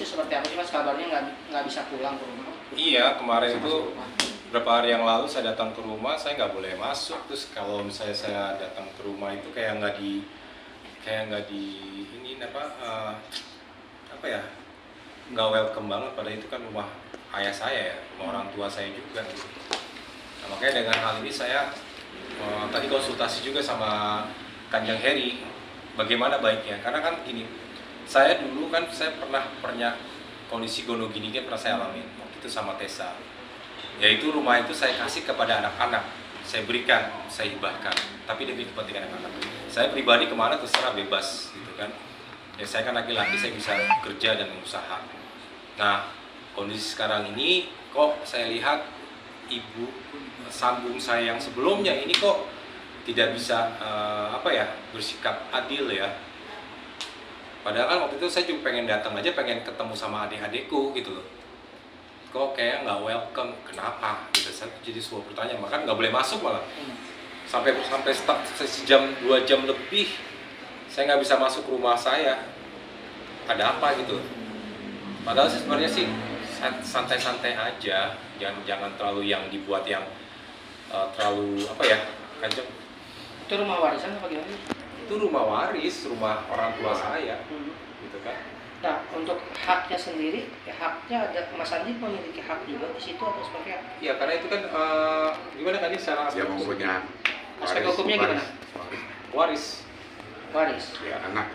itu seperti apa sih Mas? Kabarnya nggak bisa pulang ke rumah? Iya, kemarin itu beberapa hari yang lalu saya datang ke rumah, saya nggak boleh masuk. Terus kalau misalnya saya datang ke rumah itu kayak nggak di ini apa ya, nggak welcome banget. Padahal itu kan rumah ayah saya ya, rumah orang tua saya juga gitu. Nah, makanya dengan hal ini saya tadi konsultasi juga sama Kanjeng Heri, bagaimana baiknya. Karena kan gini, saya dulu kan saya pernah kondisi gono gini kan pernah saya alami waktu itu sama Tessa. Yaitu rumah itu saya kasih kepada anak-anak, saya berikan, saya hibahkan, tapi demi kepentingan anak-anak. Saya pribadi kemana terserah bebas gitu kan. Ya saya kan laki-laki, saya bisa kerja dan berusaha. Nah, kondisi sekarang ini kok saya lihat ibu sambung saya yang sebelumnya ini kok tidak bisa bersikap adil ya. Padahal kan waktu itu saya juga pengen datang aja, pengen ketemu sama adik-adikku gitu loh. Kok kayak nggak welcome, kenapa? Gitu. Saya jadi sebuah pertanyaan, maka nggak boleh masuk malah. Sampai sejam 2 jam lebih saya nggak bisa masuk rumah saya. Ada apa gitu? Padahal sebenarnya sih santai-santai aja, jangan terlalu yang dibuat yang terlalu Kanjeng. Itu rumah warisan apa gimana? Itu rumah waris, rumah orang tua saya, gitu kan. Nah, untuk haknya sendiri, haknya ada Mas Andi memiliki hak juga di situ atau seperti apa? Iya, karena itu kan gimana kan secara Dia mempunyai aspek hukumnya gimana? Waris. Ya, anak.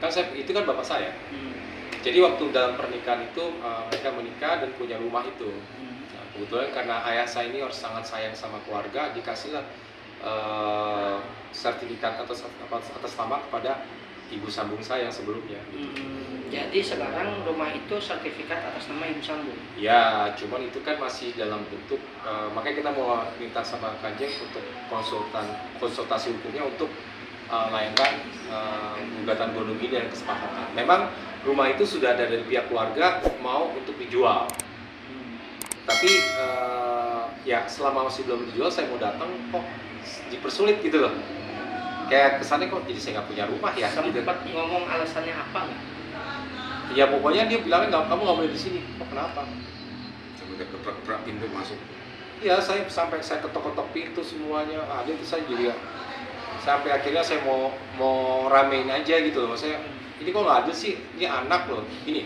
Kan itu kan bapak saya. Jadi waktu dalam pernikahan itu mereka menikah dan punya rumah itu. Nah, kebetulan karena ayah saya ini harus sangat sayang sama keluarga, dikasihlah sertifikat atas nama kepada ibu sambung saya yang sebelumnya. Jadi sekarang rumah itu sertifikat atas nama ibu sambung. Ya, cuman itu kan masih dalam bentuk makanya kita mau minta sama Kanjeng untuk konsultasi hukumnya untuk layankan gugatan gono gini dan kesepakatan. Memang rumah itu sudah ada dari pihak keluarga mau untuk dijual. Tapi ya selama masih belum dijual saya mau datang kok dipersulit gitu loh. Kayak kesannya kok jadi saya nggak punya rumah ya. Sempat gitu. Ngomong alasannya apa nggak? Ya pokoknya dia bilangnya kamu nggak boleh di sini. Kok kenapa? Sampai keprek-keprek pintu masuk. Iya, saya ketok-ketok pintu semuanya. Ada itu saya juga sampai akhirnya saya mau ramein aja gitu loh. Saya ini kok nggak ada sih, ini anak loh. Ini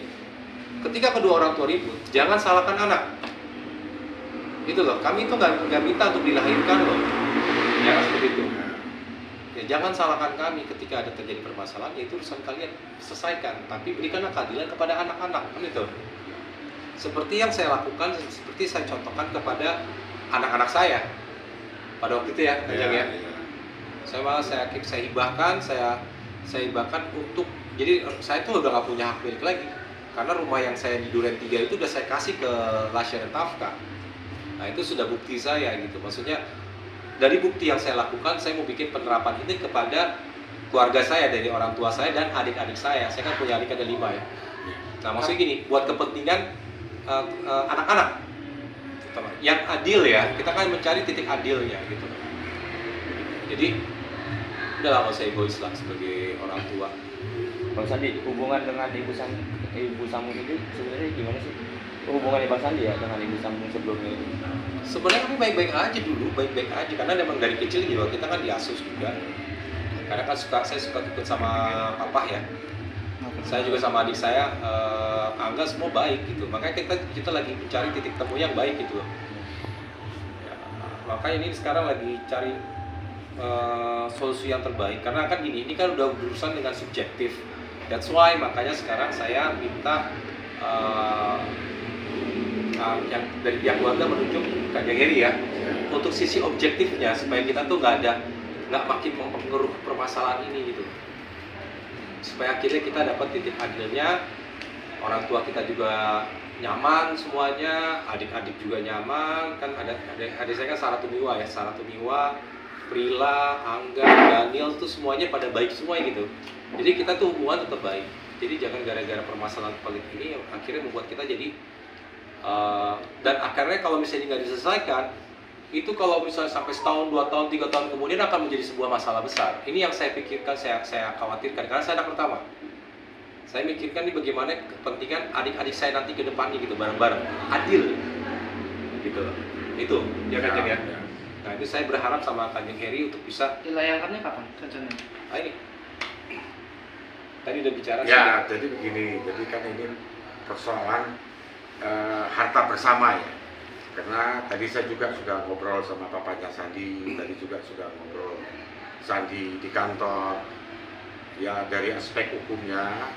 ketika kedua orang tua ribut, jangan salahkan anak. Gitu loh. Kami itu nggak minta untuk dilahirkan loh. Ya seperti itu. Ya, jangan salahkan kami ketika ada terjadi permasalahan, ya itu urusan kalian selesaikan. Tapi berikanlah keadilan kepada anak-anak, kan itu. Seperti yang saya lakukan, seperti saya contohkan kepada anak-anak saya pada waktu itu ya, Kanjeng ya. Saya hibahkan, saya hibahkan untuk, jadi saya tuh udah nggak punya hak milik lagi. Karena rumah yang saya di Duren 3 itu udah saya kasih ke Lasya dan Tafka. Nah itu sudah bukti saya gitu, maksudnya dari bukti yang saya lakukan, saya mau bikin penerapan ini kepada keluarga saya, dari orang tua saya dan adik-adik saya. Saya kan punya adik ada 5 ya. Nah maksudnya gini, buat kepentingan anak-anak yang adil ya, kita kan mencari titik adilnya gitu. Jadi udah lama saya egois lah sebagai orang tua. Bang Sandi, hubungan dengan ibu sambung itu sebenarnya gimana sih? Hubungan Bang Sandi ya dengan ibu sambung sebelumnya itu? Sebenarnya kami baik-baik aja dulu, baik-baik aja karena memang dari kecil juga kita kan diasuh juga. Karena kan saya suka ikut sama papa ya. Saya juga sama adik saya, Angga semua baik gitu. Makanya kita lagi mencari titik temu yang baik gitu loh. Ya, makanya ini sekarang lagi cari solusi yang terbaik. Karena kan ini kan udah berurusan dengan subjektif. That's why makanya sekarang saya minta yang dari pihak keluarga menunjuk Kanjeng Heri ya, untuk sisi objektifnya supaya kita tuh nggak makin mempengaruhi permasalahan ini gitu, supaya akhirnya kita dapat titik adilnya, orang tua kita juga nyaman semuanya, adik-adik juga nyaman kan. Adik saya kan Saratumiwa ya, Saratumiwa, Prila, Angga, Daniel tuh semuanya pada baik semua gitu. Jadi kita tuh hubungan tetap baik. Jadi jangan gara-gara permasalahan pelik ini akhirnya membuat kita jadi dan akhirnya kalau misalnya nggak diselesaikan, itu kalau misalnya sampai setahun, 2 tahun, 3 tahun kemudian akan menjadi sebuah masalah besar. Ini yang saya pikirkan, saya khawatirkan karena saya anak pertama. Saya mikirkan nih bagaimana kepentingan adik-adik saya nanti ke depannya gitu, bareng-bareng, adil, gitu. Itu, ya Kanjeng ya. Nah itu saya berharap sama Kanjeng Heri untuk bisa. Dilayangkannya kapan rencananya? Ini tadi udah bicara. Ya, jadi begini, jadi kan ini persoalan harta bersama ya. Karena tadi saya juga sudah ngobrol sama papanya Sandi, tadi juga sudah ngobrol Sandi di kantor. Ya dari aspek hukumnya,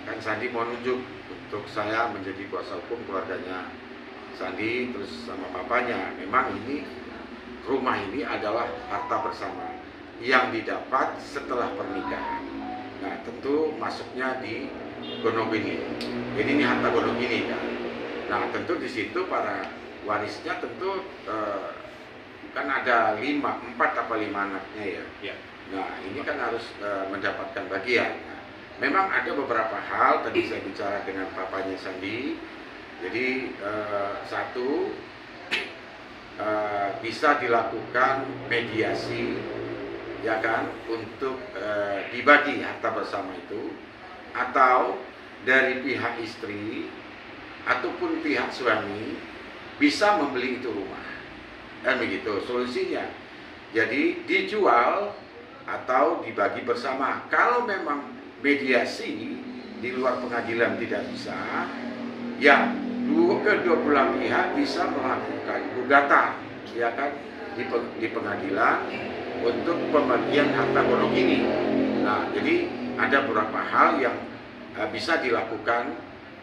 kan Sandi mau nunjuk untuk saya menjadi kuasa hukum keluarganya Sandi, terus sama papanya. Memang ini rumah ini adalah harta bersama yang didapat setelah pernikahan. Nah tentu masuknya di Gonogini. Jadi ini harta Gonogini kan. Nah tentu di situ para warisnya tentu kan ada 4 apa 5 anaknya ya. Ya. Nah ini kan harus mendapatkan bagian. Nah, memang ada beberapa hal tadi saya bicara dengan papanya Sandi. Jadi satu bisa dilakukan mediasi ya kan untuk dibagi harta bersama itu, atau dari pihak istri ataupun pihak suami bisa membeli itu rumah, dan begitu solusinya. Jadi dijual atau dibagi bersama. Kalau memang mediasi di luar pengadilan tidak bisa, ya kedua belah pihak bisa melakukan gugatan ya kan di pengadilan untuk pembagian harta Gonogini. Nah jadi ada beberapa hal yang bisa dilakukan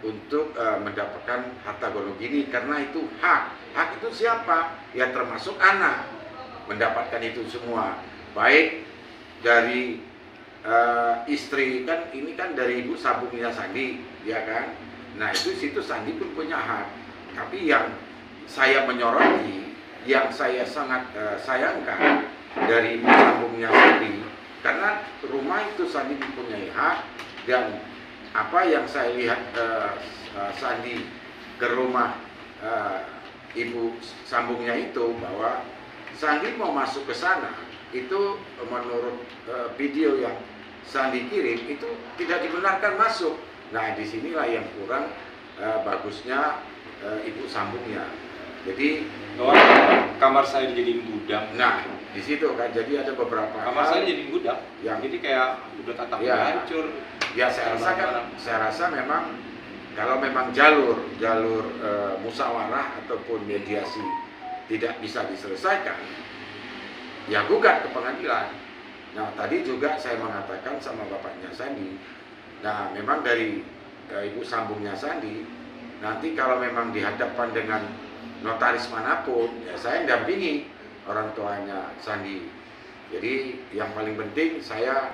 untuk mendapatkan harta Gonogini, karena itu hak itu siapa? Ya termasuk anak mendapatkan itu semua, baik dari istri, kan ini kan dari ibu sambungnya Sandi ya kan. Nah itu situ Sandi pun punya hak. Tapi yang saya menyoroti, yang saya sangat sayangkan dari ibu sambungnya Sandi, karena rumah itu Sandi mempunyai hak. Dan apa yang saya lihat Sandi ke rumah ibu sambungnya itu, bahwa Sandi mau masuk ke sana, itu menurut video yang Sandi kirim itu tidak dibenarkan masuk. Nah disinilah yang kurang bagusnya ibu sambungnya. Jadi kamar saya dijadiin gudang. nah di situ kan jadi ada beberapa Kamar saya jadi gudang. yang Jadi kayak udah tatap Ya. hancur. ya saya rasa memang kalau memang jalur musyawarah ataupun mediasi tidak bisa diselesaikan, ya gugat ke pengadilan. Nah tadi juga saya mengatakan sama bapaknya Sandi, nah memang dari ibu sambungnya Sandi, nanti kalau memang dihadapkan dengan notaris manapun, ya saya dampingi orang tuanya Sandi. Jadi yang paling penting saya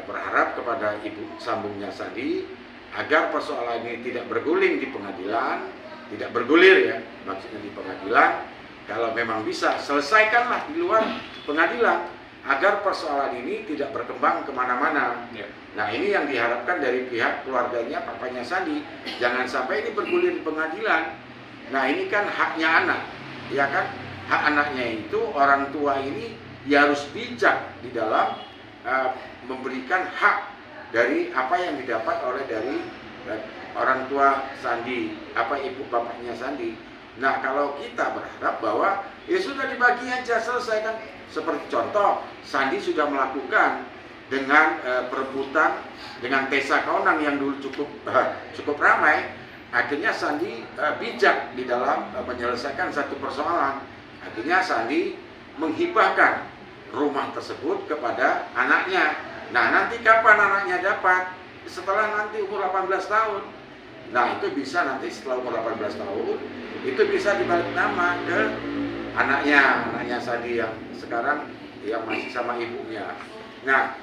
berharap kepada ibu sambungnya Sandi agar persoalan ini tidak berguling di pengadilan, tidak bergulir ya, maksudnya di pengadilan. Kalau memang bisa, selesaikanlah di luar pengadilan agar persoalan ini tidak berkembang kemana-mana. Ya. Nah ini yang diharapkan dari pihak keluarganya, papanya Sandi. Jangan sampai ini bergulir di pengadilan. Nah ini kan haknya anak, ya kan? Hak anaknya itu, orang tua ini ya harus bijak di dalam memberikan hak dari apa yang didapat oleh dari orang tua Sandi, apa ibu bapaknya Sandi. Nah kalau kita berharap bahwa ya sudah dibagi aja, selesai kan. Seperti contoh, Sandi sudah melakukan dengan perebutan dengan Tessa Kaunang yang dulu cukup ramai. Akhirnya Sandi bijak di dalam menyelesaikan satu persoalan. Akhirnya Sandi menghibahkan rumah tersebut kepada anaknya. Nah nanti kapan anaknya dapat? Setelah nanti umur 18 tahun. Nah itu bisa nanti setelah umur 18 tahun, itu bisa dibalik nama ke anaknya Sandi yang sekarang yang masih sama ibunya. Nah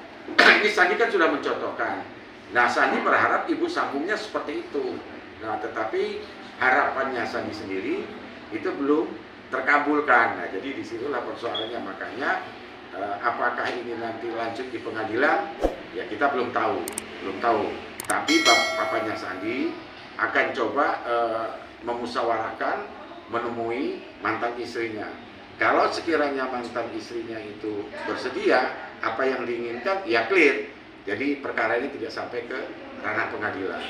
ini Sandi kan sudah mencontohkan. Nah Sandi berharap ibu sambungnya seperti itu. Nah tetapi harapannya Sandi sendiri itu belum terkabulkan. Nah jadi disitulah persoalannya. Makanya apakah ini nanti lanjut di pengadilan, ya kita belum tahu. Tapi papanya Sandi akan coba memusyawarahkan, menemui mantan istrinya. Kalau sekiranya mantan istrinya itu bersedia, apa yang diinginkan, ya clear. Jadi perkara ini tidak sampai ke ranah pengadilan.